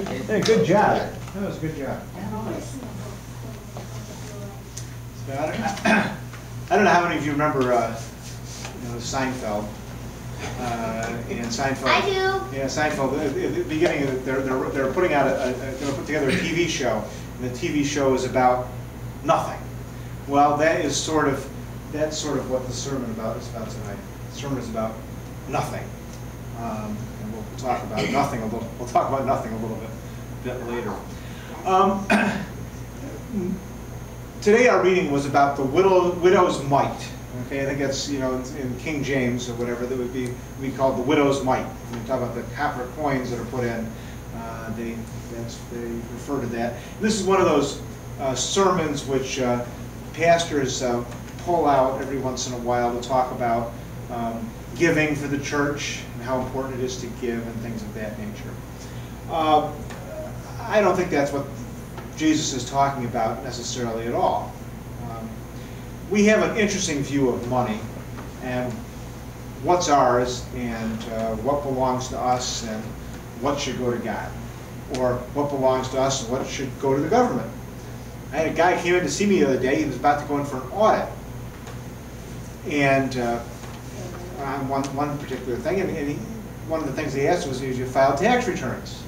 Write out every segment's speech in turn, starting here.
Hey, good job. That was a good job. So I don't know how many of you remember Seinfeld. And Seinfeld. I do. Yeah, Seinfeld. At the beginning, they're putting out they're put together a TV show, and the TV show is about nothing. Well, that's sort of what the sermon is about tonight. The sermon is about nothing, and we'll talk about nothing a little. We'll talk about nothing a little bit later. Today our reading was about the widow's mite. Okay, I think that's, in King James or whatever, that would be called the widow's mite. When we talk about the copper coins that are put in, they refer to that. And this is one of those sermons which pastors pull out every once in a while to talk about giving for the church and how important it is to give and things of that nature. I don't think that's what Jesus is talking about necessarily at all. We have an interesting view of money and what's ours and what belongs to us and what should go to God, or what belongs to us and what should go to the government. I had a guy came in to see me the other day. He was about to go in for an audit, and on one particular thing, and one of the things he asked was, "Did you file tax returns?"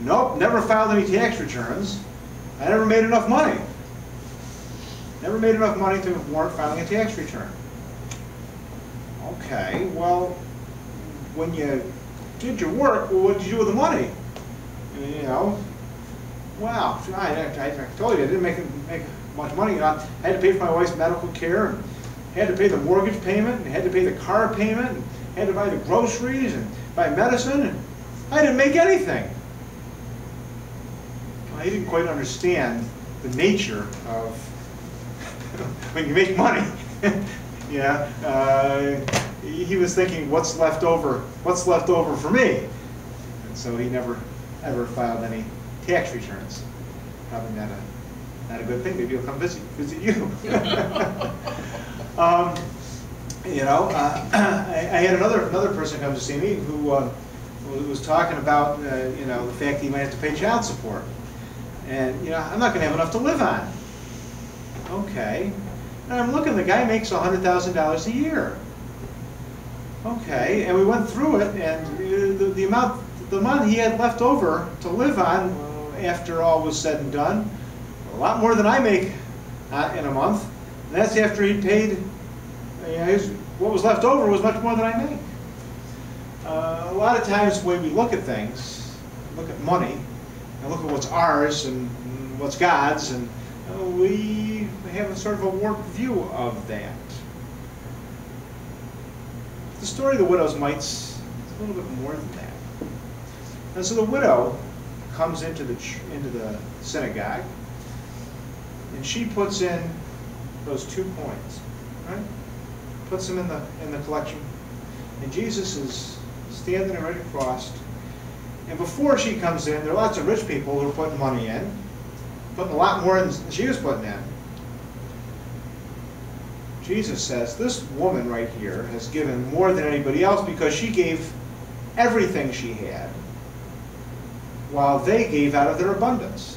Nope, never filed any tax returns. I never made enough money. Never made enough money to warrant filing a tax return. Okay, well, when you did your work, well, what did you do with the money? Wow, I told you I didn't make much money. I had to pay for my wife's medical care, and had to pay the mortgage payment, and had to pay the car payment, and had to buy the groceries and buy medicine, and I didn't make anything. Well, he didn't quite understand the nature of when you make money. He was thinking, what's left over for me? And so he never ever filed any tax returns. Probably not a good thing. Maybe he'll come visit you. I had another person come to see me who was talking about the fact that he might have to pay child support, and I'm not going to have enough to live on. Okay, and I'm looking. The guy makes $100,000 a year. Okay, and we went through it, and the amount he had left over to live on, after all was said and done, a lot more than I make in a month. And that's after he paid. What was left over was much more than I make. A lot of times when we look at things, look at money, and look at what's ours and what's God's, and we have a sort of a warped view of that. The story of the widow's mite's a little bit more than that. And so the widow comes into the synagogue, and she puts in those 2 coins, right? Puts them in the collection, and Jesus is standing there right across. And before she comes in, there are lots of rich people who are putting money in, putting a lot more than she was putting in. Jesus says, this woman right here has given more than anybody else because she gave everything she had, while they gave out of their abundance.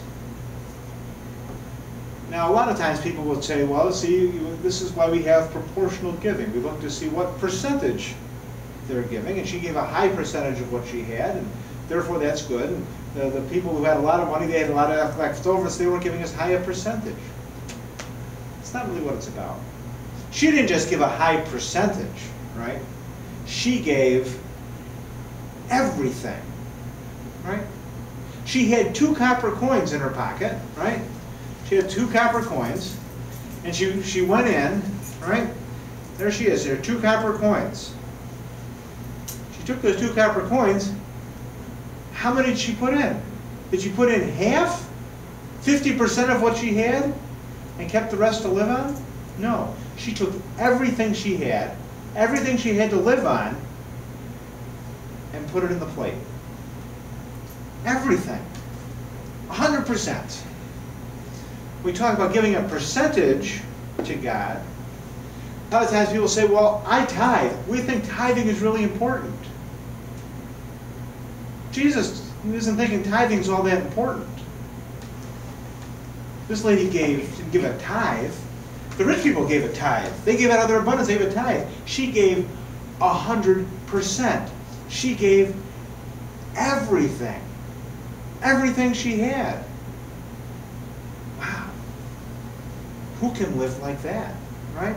Now, a lot of times people will say, well, see, this is why we have proportional giving. We look to see what percentage they're giving, and she gave a high percentage of what she had, and therefore that's good. And the people who had a lot of money, they had a lot of left over, so they weren't giving as high a percentage. It's not really what it's about. She didn't just give a high percentage, right? She gave everything, right? She had 2 copper coins in her pocket, right? She had 2 copper coins, and she went in, right? There she is, there are 2 copper coins. She took those 2 copper coins. How many did she put in? Did she put in half? 50% of what she had and kept the rest to live on? No. She took everything she had to live on, and put it in the plate. Everything. 100%. We talk about giving a percentage to God. A lot of times people say, well, I tithe. We think tithing is really important. Jesus He doesn't think tithing's all that important. This lady didn't give a tithe. The rich people gave a tithe. They gave out of their abundance, they gave a tithe. She gave 100%. She gave everything. Everything she had. Wow. Who can live like that, right?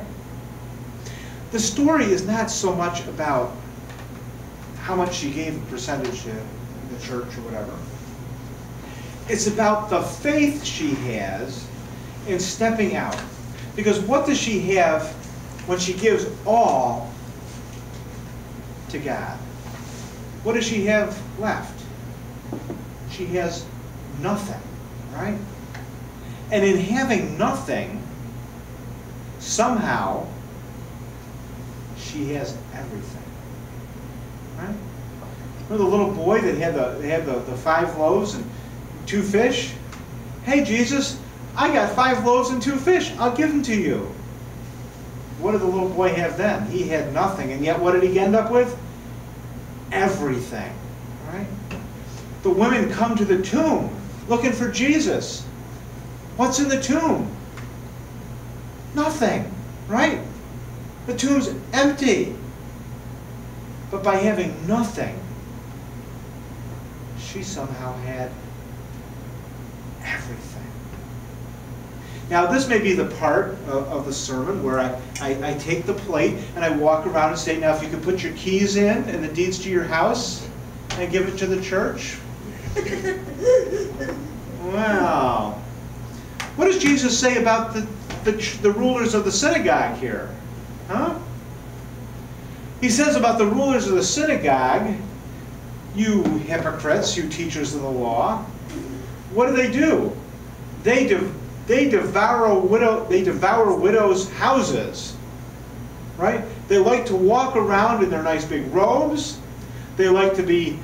The story is not so much about how much she gave a percentage to the church or whatever. It's about the faith she has in stepping out. Because what does she have when she gives all to God? What does she have left? She has nothing, right? And in having nothing, somehow, she has everything, right? Remember the little boy that had the 5 loaves and 2 fish? Hey, Jesus, I got 5 loaves and 2 fish. I'll give them to you. What did the little boy have then? He had nothing, and yet what did he end up with? Everything, right? The women come to the tomb looking for Jesus. What's in the tomb? Nothing, right? The tomb's empty. But by having nothing, she somehow had everything. Now, this may be the part of the sermon where I take the plate and I walk around and say, now if you could put your keys in and the deeds to your house and give it to the church. Wow. What does Jesus say about the rulers of the synagogue here? Huh? He says about the rulers of the synagogue, you hypocrites, you teachers of the law, what do? They devour widows' houses, right? They like to walk around in their nice big robes. They like to be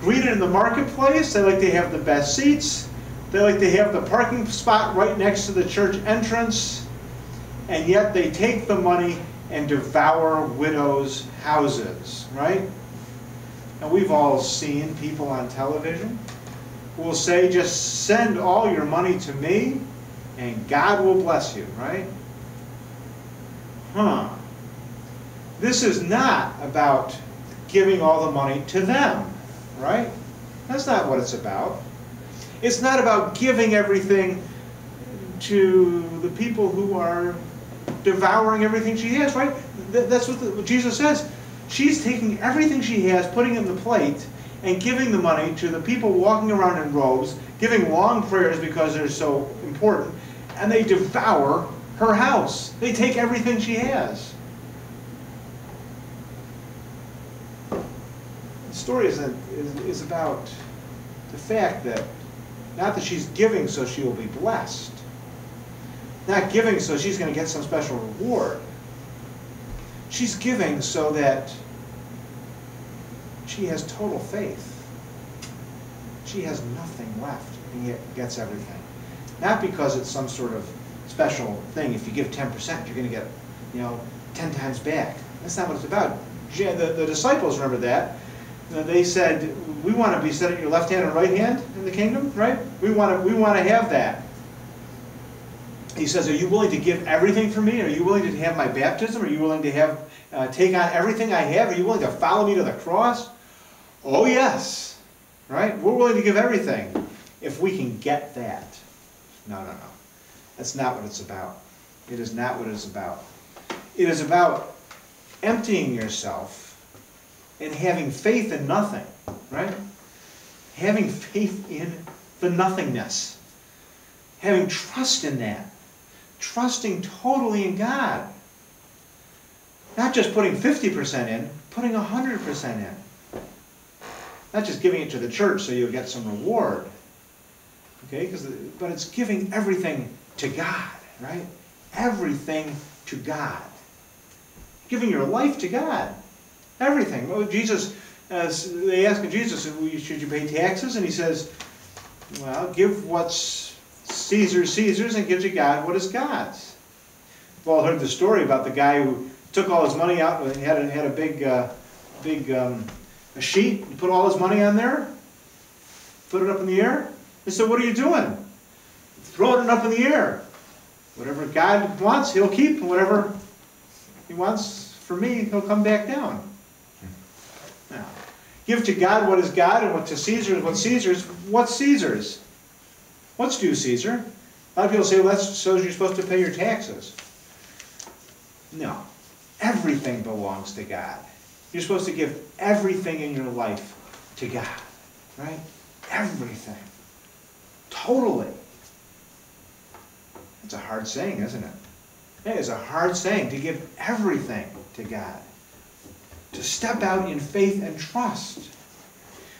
greeted in the marketplace. They like to have the best seats. They like to have the parking spot right next to the church entrance. And yet they take the money and devour widows' houses, right? And we've all seen people on television who will say, just send all your money to me and God will bless you, right? Huh. This is not about giving all the money to them, right? That's not what it's about. It's not about giving everything to the people who are devouring everything she has, right? That's what Jesus says. She's taking everything she has, putting it in the plate, and giving the money to the people walking around in robes, giving long prayers because they're so important, and they devour her house. They take everything she has. The story is about the fact that, not that she's giving so she will be blessed, not giving so she's going to get some special reward. She's giving so that she has total faith. She has nothing left and yet gets everything. Not because it's some sort of special thing. If you give 10%, you're going to get, 10 times back. That's not what it's about. The disciples remember that. They said, we want to be set at your left hand and right hand in the kingdom, right? We want to have that. He says, are you willing to give everything for me? Are you willing to have my baptism? Are you willing to take on everything I have? Are you willing to follow me to the cross? Oh, yes. Right? We're willing to give everything if we can get that. No. That's not what it's about. It is not what it's about. It is about emptying yourself and having faith in nothing, right? Having faith in the nothingness. Having trust in that. Trusting totally in God. Not just putting 50% in, putting 100% in. Not just giving it to the church so you'll get some reward. Okay? But it's giving everything to God, right? Everything to God. Giving your life to God. Everything. Well, Jesus, they ask Jesus, should you pay taxes? And he says, well, give what's Caesar's and give to God what is God's. We've all heard the story about the guy who took all his money out and had a big a sheet. He put all his money on there. Put it up in the air? They said, what are you doing? Throwing it up in the air. Whatever God wants, he'll keep. Whatever he wants for me, he'll come back down. Now, give to God what is God, and what to Caesar is what Caesar's. What's Caesar's? What's due Caesar? A lot of people say, well, that's so you're supposed to pay your taxes. No. Everything belongs to God. You're supposed to give everything in your life to God. Right? Everything. Totally. It's a hard saying, isn't it? It is a hard saying to give everything to God. To step out in faith and trust.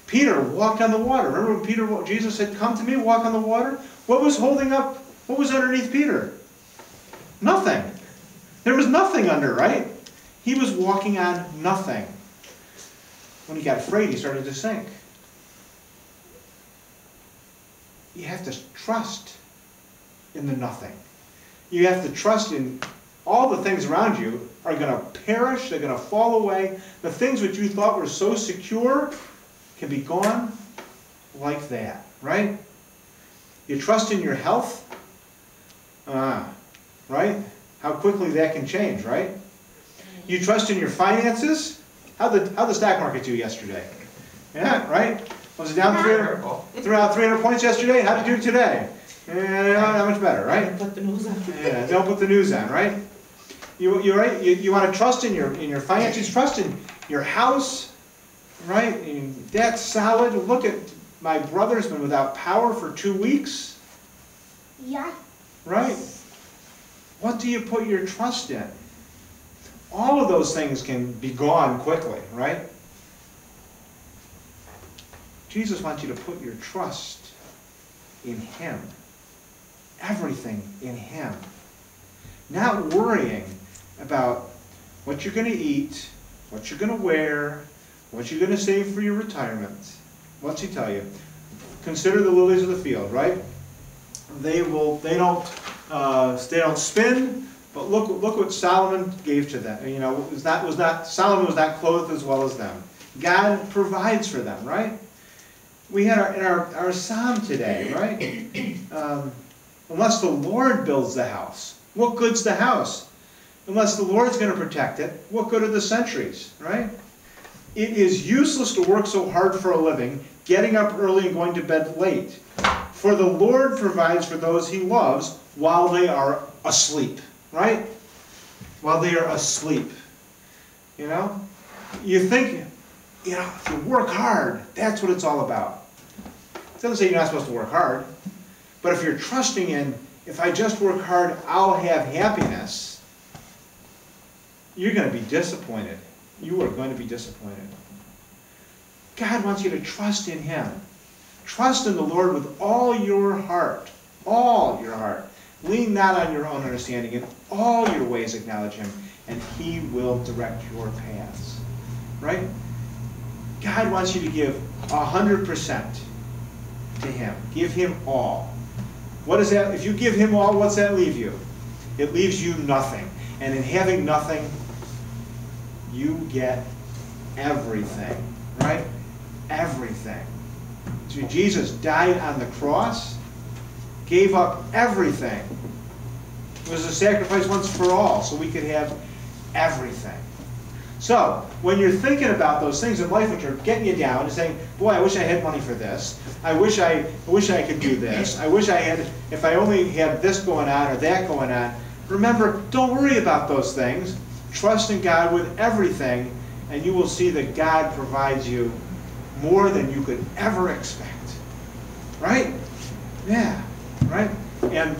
Peter walked on the water. Remember when Jesus said, come to me, walk on the water? What was holding up, what was underneath Peter? Nothing. There was nothing under, right? He was walking on nothing. When he got afraid, he started to sink. You have to trust in the nothing. You have to trust in all the things around you are going to perish, they're going to fall away. The things which you thought were so secure can be gone like that, right? You trust in your health, right? How quickly that can change, right? You trust in your finances. How'd the stock market do yesterday? Yeah, right? Was it down 300 points yesterday? How'd it do today? Not much better, right? Don't put the news on. Yeah, don't put the news on, right? You want to trust in your finances, trust in your house, right? And that's solid. Look at my brother's been without power for 2 weeks. Yeah. Right? What do you put your trust in? All of those things can be gone quickly, right? Jesus wants you to put your trust in Him. Everything in Him. Not worrying about what you're going to eat, what you're going to wear, what you're going to save for your retirement. What's He tell you? Consider the lilies of the field, right? They don't spin, but look what Solomon gave to them. You know, Solomon was not clothed as well as them. God provides for them, right? We had in our psalm today, right? Unless the Lord builds the house, what good's the house? Unless the Lord's going to protect it, what good are the centuries, right? It is useless to work so hard for a living, getting up early and going to bed late. For the Lord provides for those He loves while they are asleep, right? While they are asleep. You know? You think, you know, if you work hard, that's what it's all about. It doesn't say you're not supposed to work hard. But if you're trusting in, if I just work hard, I'll have happiness, you're going to be disappointed. You are going to be disappointed. God wants you to trust in Him. Trust in the Lord with all your heart. All your heart. Lean not on your own understanding. In all your ways acknowledge Him, and He will direct your paths. Right? God wants you to give 100% to Him. Give Him all. What is that? If you give Him all, what's that leave you? It leaves you nothing. And in having nothing, you get everything. Right? Everything. So Jesus died on the cross, gave up everything. It was a sacrifice once for all, so we could have everything. So, when you're thinking about those things in life which are getting you down and saying, boy, I wish I had money for this. I wish I could do this. I wish I had, if I only had this going on or that going on. Remember, don't worry about those things. Trust in God with everything, and you will see that God provides you more than you could ever expect. Right? Yeah. Right? And